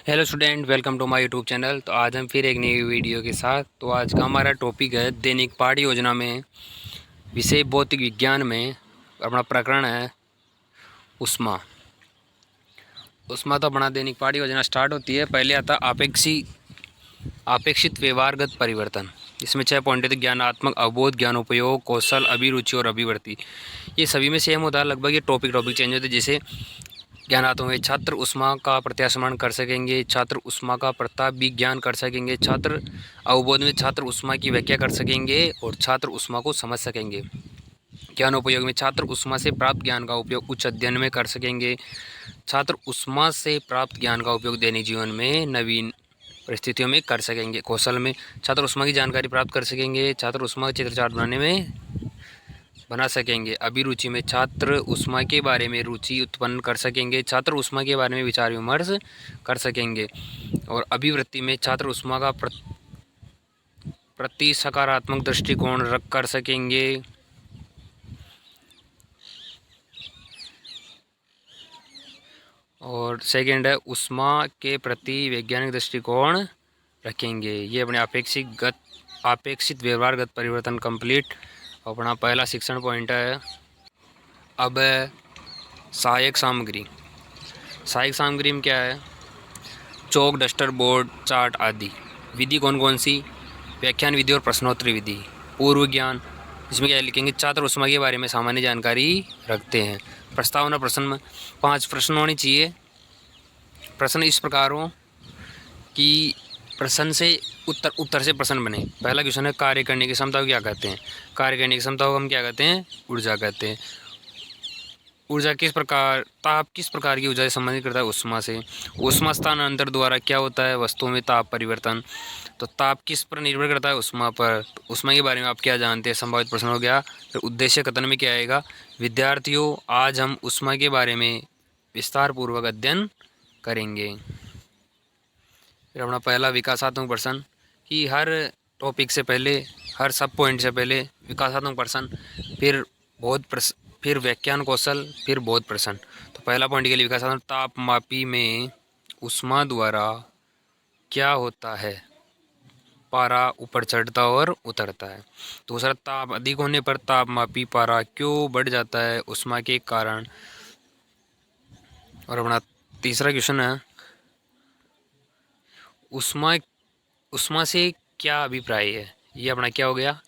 Hello student, welcome to my YouTube channel. तो आज हम फिर एक नई वीडियो के साथ। तो आज का हमारा टॉपिक है दैनिक पाठ्य योजना में विषय भौतिक विज्ञान में अपना प्रकरण है ऊष्मा। ऊष्मा तो अपना दैनिक पाठ्य योजना स्टार्ट होती है। पहले आता आपेक्षित व्यवहारगत परिवर्तन। इसमें 6 पॉइंट थे: ज्ञानात्मक, अवबोध, ज्ञान उपयोग, कौशल, अभिरुचि और अभिवृत्ति। ये सभी में सेम होता है लगभग। ये टॉपिक चेंज होते हैं। जैसे ज्ञानात्मक में छात्र ऊष्मा का प्रत्याशमान कर सकेंगे, छात्र ऊष्मा का प्रताप विज्ञान कर सकेंगे, छात्र अवबोध में छात्र ऊष्मा की व्याख्या कर सकेंगे और छात्र ऊष्मा को समझ सकेंगे। ज्ञान उपयोग में छात्र ऊष्मा से प्राप्त ज्ञान का उपयोग उच्च अध्ययन में कर सकेंगे, छात्र ऊष्मा से प्राप्त ज्ञान का उपयोग दैनिक जीवन में नवीन परिस्थितियों में कर सकेंगे। कौशल में छात्र ऊष्मा की जानकारी प्राप्त कर सकेंगे, छात्र ऊष्मा का चित्र चार्ट बनाने में बना सकेंगे। अभिरुचि में छात्र ऊष्मा के बारे में रुचि उत्पन्न कर सकेंगे, छात्र ऊष्मा के बारे में विचार विमर्श कर सकेंगे। और अभिवृत्ति में छात्र ऊष्मा का प्रति सकारात्मक दृष्टिकोण रख कर सकेंगे। और सेकंड है ऊष्मा के प्रति वैज्ञानिक दृष्टिकोण रखेंगे। ये अपने अपेक्षित व्यवहारगत परिवर्तन कंप्लीट अपना पहला शिक्षण पॉइंट है। अब सहायक सामग्री। सहायक सामग्री में क्या है? चौक, डस्टर, बोर्ड, चार्ट आदि। विधि कौन कौन सी? व्याख्यान विधि और प्रश्नोत्तरी विधि। पूर्व ज्ञान, इसमें क्या लिखेंगे? छात्र ऊष्मा के बारे में सामान्य जानकारी रखते हैं। प्रस्तावना प्रश्न में 5 प्रश्न होने चाहिए। प्रश्न इस प्रकार हो कि प्रश्न से उत्तर से प्रश्न बने। पहला क्वेश्चन है कार्य करने की क्षमता को क्या कहते हैं? कार्य करने की क्षमता को हम क्या कहते हैं? ऊर्जा कहते हैं। ऊर्जा ताप किस प्रकार की ऊर्जा से संबंधित करता है? ऊष्मा से। ऊष्मा स्थानांतरण द्वारा क्या होता है? वस्तुओं में ताप परिवर्तन। तो ताप किस पर निर्भर करता है? ऊष्मा पर। तो ऊष्मा के बारे में आप क्या जानते हैं? संभावित प्रश्न हो गया। फिर उद्देश्य कथन में क्या आएगा? विद्यार्थियों, आज हम ऊष्मा के बारे में विस्तार पूर्वक अध्ययन करेंगे। फिर अपना पहला विकासात्मक प्रश्न कि हर टॉपिक से पहले, हर सब पॉइंट से पहले विकासात्मक प्रश्न, फिर फिर व्याख्यान कौशल, फिर बोध प्रश्न। तो पहला पॉइंट के लिए विकासात्मक, तापमापी में ऊष्मा द्वारा क्या होता है? पारा ऊपर चढ़ता और उतरता है। दूसरा, ताप अधिक होने पर तापमापी पारा क्यों बढ़ जाता है? ऊष्मा के कारण। और अपना तीसरा क्वेश्चन है ऊष्मा ऊष्मा से क्या अभिप्राय है? ये अपना क्या हो गया?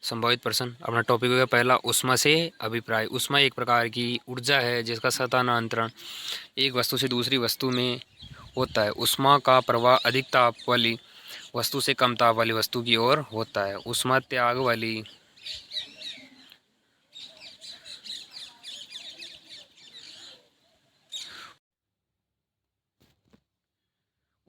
संभावित प्रश्न। अपना टॉपिक हो गया पहला ऊष्मा से अभिप्राय। ऊष्मा एक प्रकार की ऊर्जा है जिसका स्थानांतरण एक वस्तु से दूसरी वस्तु में होता है। ऊष्मा का प्रवाह अधिक ताप वाली वस्तु से कम ताप वाली वस्तु की ओर होता है। ऊष्मा त्याग वाली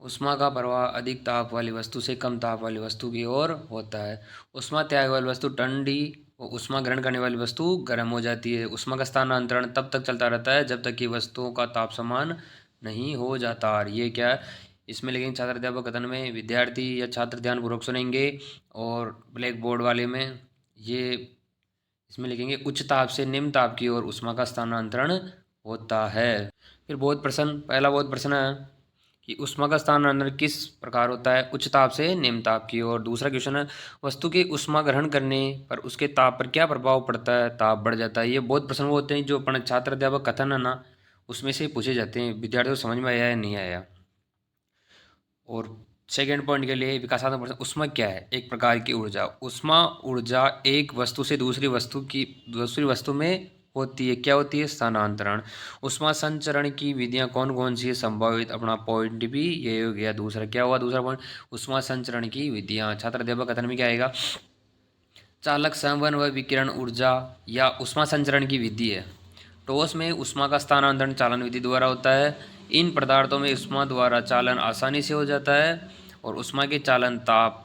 ऊष्मा का प्रवाह अधिक ताप वाली वस्तु से कम ताप वाली वस्तु की ओर होता है। ऊष्मा त्याग वाली वस्तु ठंडी और ऊष्मा ग्रहण करने वाली वस्तु गर्म हो जाती है। ऊष्मा का स्थानांतरण तब तक चलता रहता है जब तक कि वस्तुओं का ताप समान नहीं हो जाता। और ये क्या है? इसमें लेकिन छात्र अध्यापक कथन में विद्यार्थी या छात्र ध्यानपूर्वक सुनेंगे। और ब्लैक बोर्ड वाले में ये इसमें लिखेंगे उच्च ताप से निम्न ताप की ओर ऊष्मा का स्थानांतरण होता है। फिर बहुत प्रश्न, पहला बहुत प्रश्न है कि ऊष्मा का स्थानांतरण किस प्रकार होता है? उच्च ताप से निम्न ताप की ओर। दूसरा क्वेश्चन है वस्तु के ऊष्मा ग्रहण करने पर उसके ताप पर क्या प्रभाव पड़ता है? ताप बढ़ जाता है। ये बहुत प्रश्न वो होते हैं जो अपन छात्र अध्यापक कथन है ना, उसमें से पूछे जाते हैं। विद्यार्थियों को समझ में आया या नहीं आया। और सेकेंड पॉइंट के लिए विकासात्मक प्रश्न, ऊष्मा क्या है? एक प्रकार की ऊर्जा। ऊष्मा ऊर्जा एक वस्तु से दूसरी वस्तु में होती है। क्या होती है? स्थानांतरण। ऊष्मा संचरण की विधियां कौन कौन सी है? संभावित। अपना पॉइंट भी ये हो गया। दूसरा क्या हुआ? दूसरा पॉइंट ऊष्मा संचरण की विधियां। छात्र अध्यापक कथन में क्या आएगा? चालक संवहन व विकिरण ऊर्जा या ऊष्मा संचरण की विधि है। ठोस में ऊष्मा का स्थानांतरण चालन विधि द्वारा होता है। इन पदार्थों में ऊष्मा द्वारा चालन आसानी से हो जाता है। और ऊष्मा के चालन ताप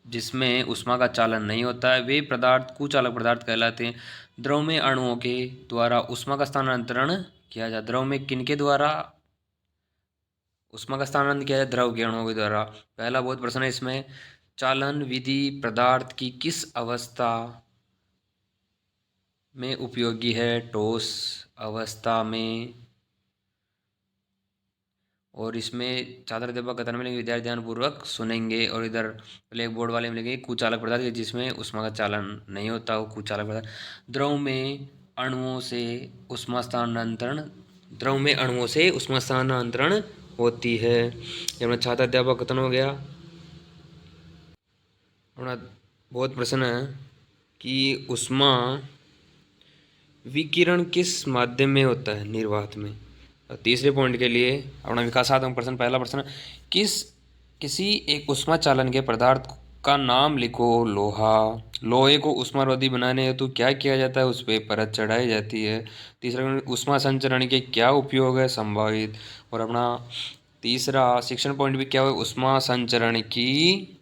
जिसमें ऊष्मा का चालन नहीं होता है वे पदार्थ कुचालक पदार्थ कहलाते हैं। द्रव में अणुओं के द्वारा ऊष्मा का स्थानांतरण किया जाता है। द्रव में किनके द्वारा ऊष्मा का स्थानांतरण किया जाए? द्रव के अणुओं के द्वारा। पहला बहुत प्रश्न है इसमें, चालन विधि पदार्थ की किस अवस्था में उपयोगी है? ठोस अवस्था में और इसमें छात्र अध्यापक कथन में लिखेंगे, विद्यार्थी ध्यानपूर्वक सुनेंगे। और इधर ब्लैक बोर्ड वाले में लिखेंगे कुचालक पदार्थ जिसमें ऊष्मा का चालन नहीं होता, वो कुचालक पदार्थ। द्रव में अणुओं से ऊष्मा स्थानांतरण द्रव में अणुओं से ऊष्मा स्थानांतरण होती है। ये अपना छात्र अध्यापक कथन हो गया। अपना बहुत प्रश्न है कि ऊष्मा विकिरण किस माध्यम में होता है, निर्वात में। तीसरे पॉइंट के लिए अपना विकासात्मक प्रश्न, पहला प्रश्न, किसी एक ऊष्मा चालन के पदार्थ का नाम लिखो। लोहा। लोहे को ऊष्मारोधी बनाने हेतु क्या किया जाता है, उस पर परत चढ़ाई जाती है। तीसरा, ऊष्मा संचरण के क्या उपयोग है, संभावित। और अपना तीसरा शिक्षण पॉइंट भी क्या है, ऊष्मा संचरण की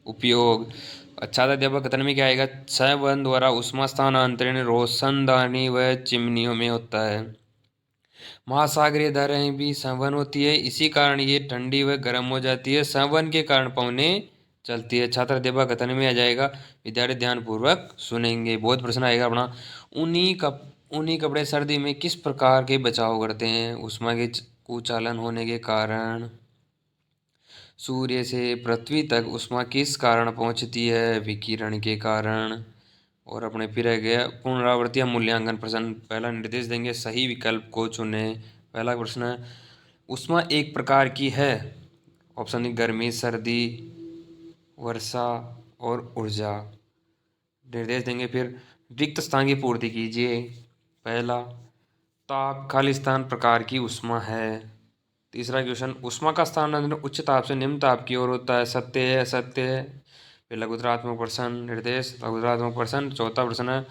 उपयोग। अच्छा अध्यापक कथन में क्या आएगा, संवहन द्वारा ऊष्मा स्थानांतरण रोशनदानी व चिमनियों में होता है। महासागरीय धाराएं भी संवहन होती है, इसी कारण ये ठंडी व गर्म हो जाती है। संवहन के कारण पवने चलती है। छात्र अध्यापक कथन में आ जाएगा, विद्यार्थी ध्यानपूर्वक सुनेंगे। बहुत प्रश्न आएगा अपना, ऊनी कपड़े सर्दी में किस प्रकार के बचाव करते हैं, ऊष्मा के कुचालन होने के कारण। सूर्य से पृथ्वी तक ऊष्मा किस कारण पहुंचती है, विकिरण के कारण। और अपने फिर रह गया पुनरावृत्ति मूल्यांकन प्रश्न, पहला निर्देश देंगे, सही विकल्प को चुने। पहला प्रश्न है, ऊष्मा एक प्रकार की है, ऑप्शन ए गर्मी, सर्दी, वर्षा और ऊर्जा। निर्देश देंगे फिर, रिक्त स्थान की पूर्ति कीजिए। पहला, ताप खालिस्तान प्रकार की ऊष्मा है। तीसरा क्वेश्चन, ऊष्मा का स्थानांतरण उच्च ताप से निम्न ताप की ओर होता है, सत्य है असत्य है। फिर लघुत्तरात्मक प्रश्न, निर्देश लघुत्तरात्मक प्रश्न। चौथा प्रश्न है,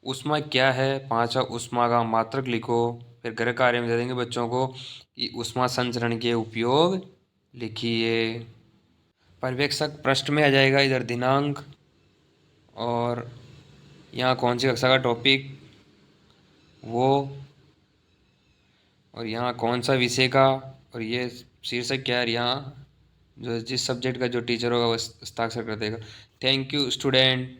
ऊष्मा क्या है। पांचवा, ऊष्मा का मात्रक लिखो। फिर गृह कार्य में दे देंगे बच्चों को कि ऊष्मा संचरण के उपयोग लिखिए। पर्यवेक्षक पृष्ठ में आ जाएगा इधर दिनांक, और यहाँ कौन सी कक्षा का टॉपिक वो, और यहाँ कौन सा विषय का, और ये शीर्षक क्या है, यहाँ जो जिस सब्जेक्ट का जो टीचर होगा वो हस्ताक्षर कर देगा। Thank you student.